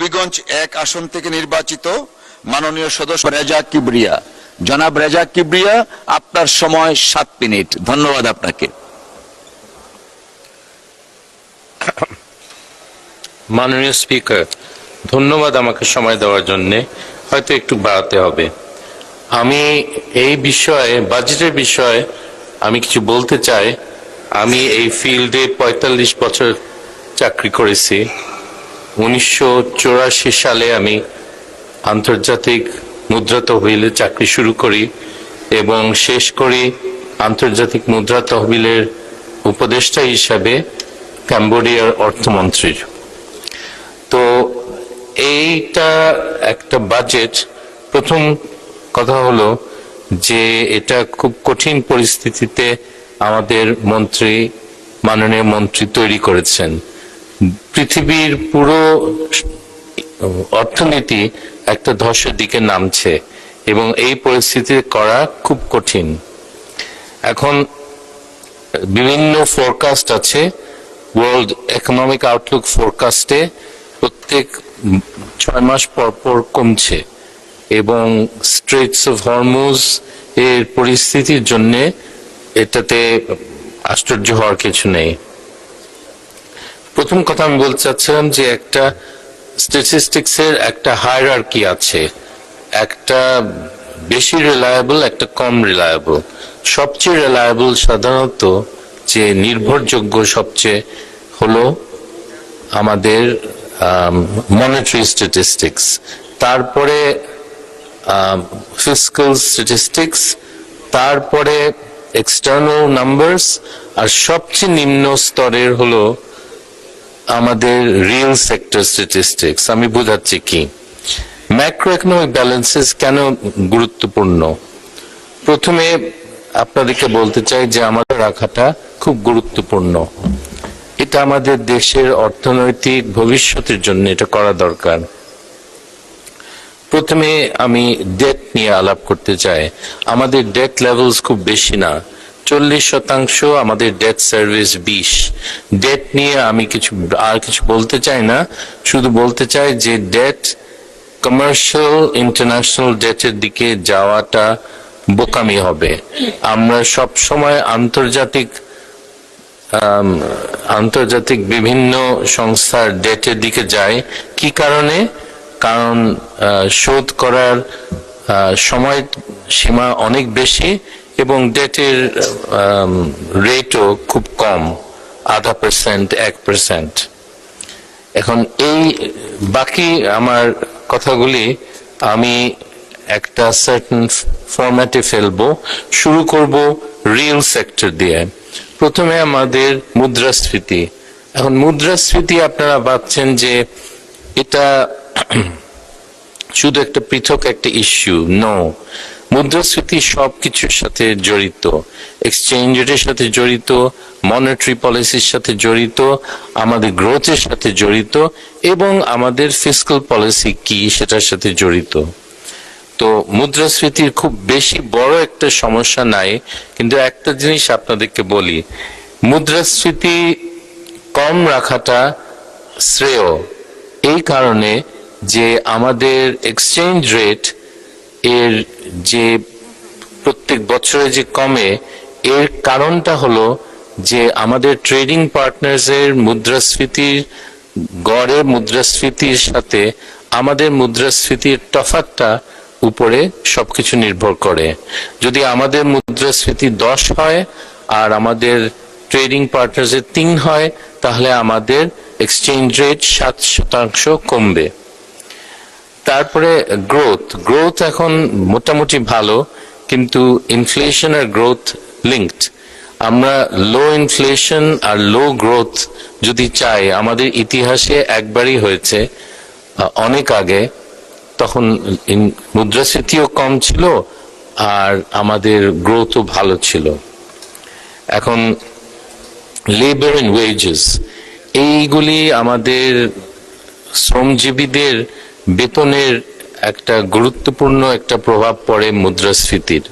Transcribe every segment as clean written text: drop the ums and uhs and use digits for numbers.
হবিগঞ্জ 1 আসন থেকে নির্বাচিত মাননীয় সদস্য রেজা কিবরিয়া। জনাব রেজা কিবরিয়া, আপনার সময় 7 মিনিট। ধন্যবাদ আপনাকে। মাননীয় স্পিকার, ধন্যবাদ আমাকে সময় দেওয়ার জন্য। হয়তো একটু বাড়াতে হবে। আমি এই বিষয়ে, বাজেটের বিষয়ে আমি কিছু বলতে চাই। আমি এই ফিল্ডে 45 বছর চাকরি করেছি। 1984 সালে আমি আন্তর্জাতিক মুদ্রা তহবিলে চাকরি শুরু করি এবং শেষ করি আন্তর্জাতিক মুদ্রা তহবিলের উপদেষ্টা হিসাবে কম্বোডিয়ার অর্থমন্ত্রীর। তো এইটা একটা বাজেট। প্রথম কথা হলো যে এটা খুব কঠিন পরিস্থিতিতে আমাদের মাননীয় মন্ত্রী তৈরি করেছেন। পৃথিবীর পুরো অর্থনীতি একটা ধসের দিকে নামছে এবং এই পরিস্থিতি করা খুব কঠিন। এখন বিভিন্ন ফোরকাস্ট আছে। ওয়ার্ল্ড ইকোনমিক আউটলুক ফোরকাস্টে প্রত্যেক 6 মাস পর পর কমছে এবং স্ট্রেটস অফ হরমুজ এর পরিস্থিতির জন্য এটাতে আশ্চর্য হওয়ার কিছু নেই। প্রথম কথা আমি বলতে চাচ্ছিলাম যে একটা স্ট্যাটিস্টিক্স এর একটা হায়ারার্কি আছে, একটা বেশি রিলায়েবল, একটা কম রিলায়েবল। সবচেয়ে রিলায়েবল সাধারণত যে নির্ভরযোগ্য সবচেয়ে হলো আমাদের মনিটারি স্ট্যাটিস্টিক্স, তারপরে ফিসক্যাল স্ট্যাটিস্টিক্স, তারপরে এক্সটার্নাল নাম্বারস, আর সবচেয়ে নিম্ন স্তরের হলো আমাদের রিয়েল সেক্টর স্ট্যাটিস্টিক্স। আমি বোঝাচ্ছি কি, ম্যাক্রো ইকোনমিক ব্যালেন্সেস কেন গুরুত্বপূর্ণ। প্রথমে আপনাদেরকে বলতে চাই যে আমাদের রাখাটা খুব গুরুত্বপূর্ণ। এটা আমাদের দেশের অর্থনৈতিক ভবিষ্যতের জন্য এটা করা দরকার। প্রথমে আমি ডেট নিয়ে আলাপ করতে চাই। আমাদের ডেট লেভেলস খুব বেশি না, 40% আমাদের ডেট সার্ভিস 20। ডেট নিয়ে আমি কিছু বলতে চাই না, শুধু বলতে চাই যে ডেট, কমার্শিয়াল ইন্টারন্যাশনাল ডেটের দিকে যাওয়াটা বোকামি হবে। আমরা সব সময় আন্তর্জাতিক বিভিন্ন সংস্থার ডেটের দিকে যাই। কি কারণে? কারণ শোধ করার সময় সীমা অনেক বেশি এবং ডেটের রেটও খুব কম, 0.5%, 1%। এখন এই বাকি আমার কথাগুলি আমি একটা সার্টেন ফরম্যাটে ফেলবো। শুরু করব রিয়েল সেক্টর দিয়ে। প্রথমে আমাদের মুদ্রাস্ফীতি। এখন মুদ্রাস্ফীতি আপনারা ভাবছেন যে এটা শুধু একটা পৃথক একটা ইস্যু। নো, মুদ্রাস্ফীতি সবকিছুর সাথে জড়িত। এক্সচেঞ্জ রেটের সাথে জড়িত, মনিটারি পলিসির সাথে জড়িত, আমাদের গ্রোথের সাথে জড়িত এবং আমাদের ফিসক্যাল পলিসি কি সেটার সাথে জড়িত। তো মুদ্রাস্ফীতির খুব বেশি বড় একটা সমস্যা নাই, কিন্তু একটা জিনিস আপনাদেরকে বলি, মুদ্রাস্ফীতি কম রাখাটা শ্রেয়। এই কারণে যে আমাদের এক্সচেঞ্জ রেট এর যে প্রত্যেক বছরে যে কমে, এর কারণটা হলো যে আমাদের ট্রেডিং পার্টনার্স এর মুদ্রাস্ফীতির গড়ের মুদ্রাস্ফীতির সাথে আমাদের মুদ্রাস্ফীতির তফাৎটা উপরে সবকিছু নির্ভর করে। যদি আমাদের মুদ্রাস্ফীতি 10 হয় আর আমাদের ট্রেডিং পার্টনার্স এর 3 হয়, তাহলে আমাদের এক্সচেঞ্জ রেট 7% কমবে। তারপরে গ্রোথ এখন মোটামুটি ভালো, কিন্তু ইনফ্লেশন আর গ্রোথ লিঙ্কড। আমরা লো ইনফ্লেশন আর লো গ্রোথ যদি চাই, আমাদের ইতিহাসে একবারই হয়েছে অনেক আগে, তখন মুদ্রাস্ফীতিও কম ছিল আর আমাদের গ্রোথও ভালো ছিল। এখন লেবার এন্ড ওয়েজেস, এইগুলি আমাদের শ্রমজীবীদের বেতনের একটা গুরুত্বপূর্ণ একটা প্রভাব পড়ে মুদ্রাস্ফীতির।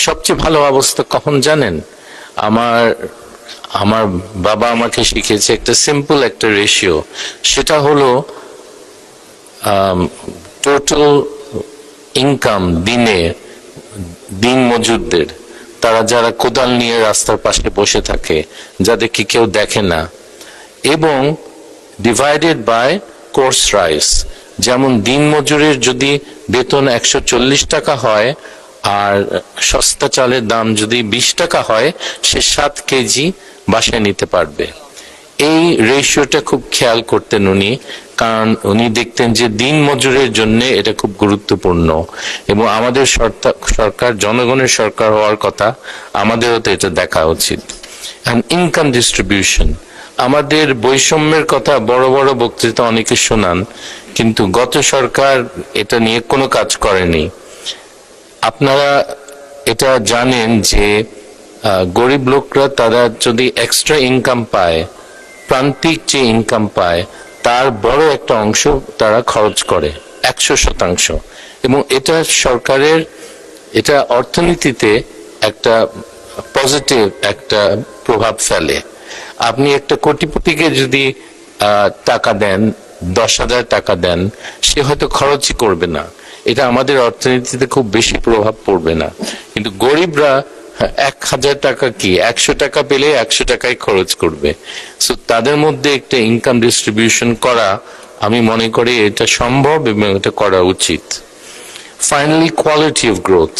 সবচেয়ে ভালো অবস্থা কখন জানেন? আমার বাবা আমাকে শিখিয়েছে একটা সিম্পল একটা রেশিও, সেটা হলো টোটাল ইনকাম দিন মজুরদের, তারা যারা কোদাল নিয়ে রাস্তার পাশে বসে থাকে, যাদেরকে কেউ দেখে না, এবং ডিভাইডেড বাই কোর্স রাইস। যেমন দিন মজুরের যদি বেতন 140 টাকা হয় আর সস্তা চালের দাম যদি 20 টাকা হয়, সে 7 কেজি বাসায় নিতে পারবে। এই রেশিওটা খুব খেয়াল করতেন উনি, কারণ উনি দেখতেন যে দিন মজুরের জন্য এটা খুব গুরুত্বপূর্ণ, এবং আমাদের সরকার জনগণের সরকার হওয়ার কথা, আমাদেরও তো এটা দেখা উচিত। ইনকাম ডিস্ট্রিবিউশন, আমাদের বৈষম্যের কথা বড় বড় বক্তৃতা অনেকে শোনান, কিন্তু গত সরকার এটা নিয়ে কোনো কাজ করেনি। আপনারা এটা জানেন যে গরিব লোকরা তারা যদি এক্সট্রা ইনকাম পায়, প্রান্তিক যে ইনকাম পায়, তার বড় একটা অংশ তারা খরচ করে, 100%। এবং এটা সরকারের, এটা অর্থনীতিতে একটা পজিটিভ একটা প্রভাব ফেলে। আপনি একটা কোটিপতিকে যদি টাকা দেন, 10,000 টাকা দেন, সে হয়তো খরচই করবে না, এটা আমাদের অর্থনীতিতে খুব বেশি প্রভাব পড়বে না। কিন্তু গরিবরা 1,000 টাকা কি 100 টাকা পেলে 100 টাকাই খরচ করবে। সো তাদের মধ্যে একটা ইনকাম ডিস্ট্রিবিউশন করা, আমি মনে করি এটা সম্ভব এবং এটা করা উচিত। Finally, quality of growth,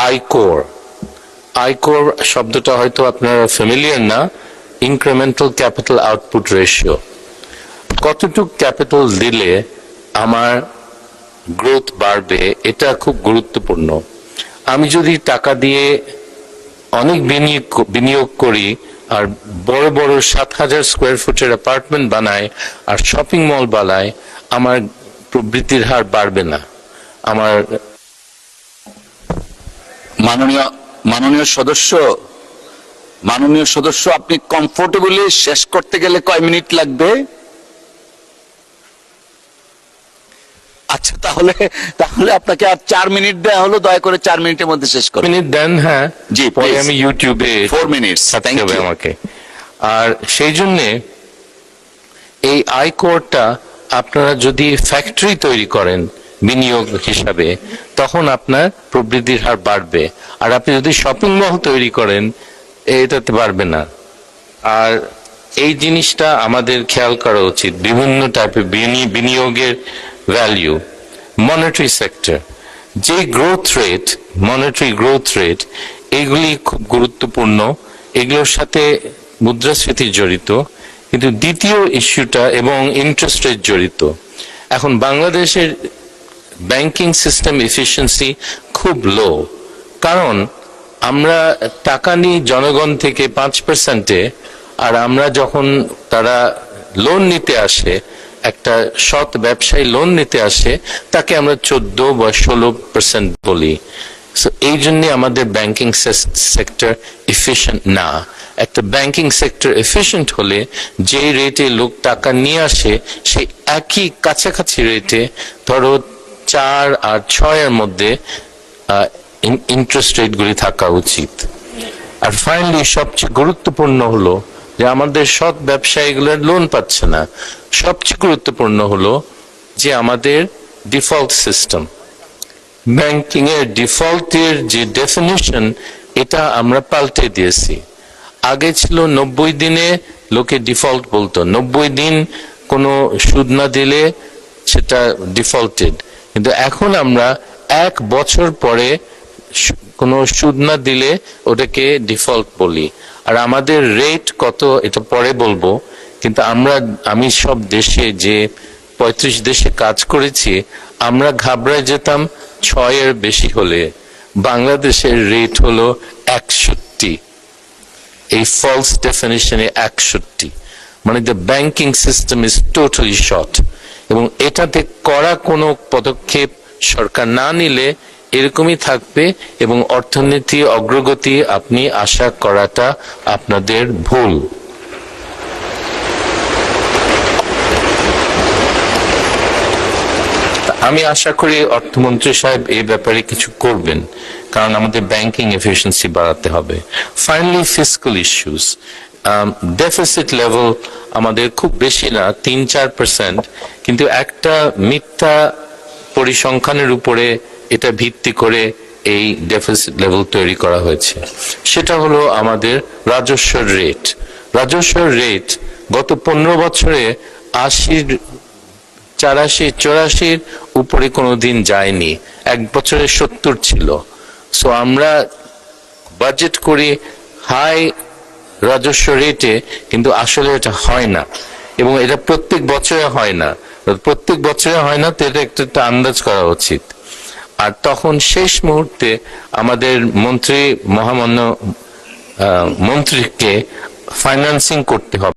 ICOR. ICOR শব্দটা হয়তো আপনারা ফ্যামিলিয়ার না, ইনক্রিমেন্টাল ক্যাপিটাল আউটপুট রেশিও। কতটুক ক্যাপিটাল দিলে আমার গ্রোথ বাড়বে, এটা খুব গুরুত্বপূর্ণ। আমি যদি টাকা দিয়ে অনেক বিনিয়োগ করি আর বড় বড় 7,000 স্কোয়ার ফুটের অ্যাপার্টমেন্ট বানাই আর শপিং মল বানাই, আমার প্রবৃদ্ধির হার বাড়বে না। আমার মাননীয় সদস্য, আপনি কমফোর্টেবলি শেষ করতে গেলে কয় মিনিট লাগবে? আচ্ছা, তাহলে আপনাকে আর 4 মিনিট দেওয়া হলো, দয়া করে 4 মিনিটের মধ্যে শেষ করুন। মিনিট দেন। হ্যাঁ জি, পরে আমি ইউটিউবে 4 মিনিটস থাকতে হবে আমাকে। আর সেই জন্যে এই আয়করটা আপনারা যদি ফ্যাক্টরি তৈরি করেন বিনিয়োগ হিসাবে, তখন আপনার প্রবৃদ্ধির হার বাড়বে। আর আপনি যদি শপিং মল তৈরি করেন, এটাতে বাড়বে না। আর এই জিনিসটা আমাদের খেয়াল করা উচিত। বিভিন্ন টাইপের বিনিয়োগের ভ্যালু, মনিটারি সেক্টর, যে growth rate, monetary growth rate, এগুলি খুব গুরুত্বপূর্ণ। এগুলোর সাথে মুদ্রাস্ফীতি জড়িত, কিন্তু দ্বিতীয় ইস্যুটা এবং ইন্টারেস্ট রেট জড়িত। এখন বাংলাদেশের ব্যাংকিং সিস্টেম এফিসিয়েন্সি খুব লো, কারণ আমরা টাকা নিই জনগণ থেকে 5%-এ, আর আমরা যখন তারা লোন নিতে আসে, একটা সৎ ব্যবসায়ী লোন নিতে আসে, তাকে আমরা 14 বা 16% বলি। এই জন্য আমাদের ব্যাংকিং সেক্টর এফিশিয়েন্ট না। একটা ব্যাংকিং সেক্টর এফিশিয়েন্ট হলে যে রেটে লোক টাকা নিয়ে আসে, সেই একই কাছাকাছি রেটে, ধরো 4 আর 6 এর মধ্যে ইন্টারেস্ট রেট গুলি থাকা উচিত। আর ফাইনালি, সবচেয়ে গুরুত্বপূর্ণ হলো যে আমাদের সৎ ব্যবসায়ীগুলোর লোন পাচ্ছে না। সবচেয়ে গুরুত্বপূর্ণ হলো যে আমাদের ডিফল্ট সিস্টেম, ব্যাংকিং এর ডিফল্টের যে ডেফিনিশন, এটা আমরা পাল্টে দিয়েছি। আগে ছিল 90 দিনে লোকে ডিফল্ট বলতো, 90 দিন কোনো সুদ না দিলে সেটা ডিফল্টেড। কিন্তু এখন আমরা 1 বছর পরে কোনো সুদ না দিলে ওটাকে ডিফল্ট বলি। আর আমাদের রেট কত এটা পরে বলবো, কিন্তু আমি সব দেশে, যে 35 দেশে কাজ করেছি, আমরা ঘাবড়ায় যেতাম 6 এর বেশি হলে। বাংলাদেশের রেট হলো 61, এই ফলস ডেফিনিশনে 61, মানে the banking system is totally short. এবং এটাতে করা কোনো পদক্ষেপ সরকার না নিলে এরকমই থাকবে, এবং অর্থনীতি অগ্রগতি আপনি আশা করাটা আপনাদের ভুল। আমি আশা করি অর্থমন্ত্রী সাহেব এই ব্যাপারে কিছু করবেন, কারণ আমাদের ব্যাংকিং এফিসিয়েন্সি বাড়াতে হবে। Finally, fiscal issues, deficit level আমাদের খুব বেশি না, 3-4%, কিন্তু একটা মিথ্যা পরিসংখ্যানের উপরে এটা ভিত্তি করে এই ডেফিসিট লেভেল তৈরি করা হয়েছে। সেটা হলো আমাদের রাজস্বের রেট। রাজস্বের রেট গত 15 বছরে 80, 84, 84 উপরে কোনোদিন যায়নি, এক বছরে 70 ছিল। সো আমরা বাজেট করি হাই রাজস্ব রেটে, কিন্তু আসলে এটা হয় না, এবং এটা প্রত্যেক বছরে হয় না। প্রত্যেক বছরে হয় না, তো এটা একটা আন্দাজ করা উচিত। আর তখন শেষ মুহূর্তে আমাদের মন্ত্রী, মহামান্য মন্ত্রীকে ফাইন্যান্সিং করতে হবে।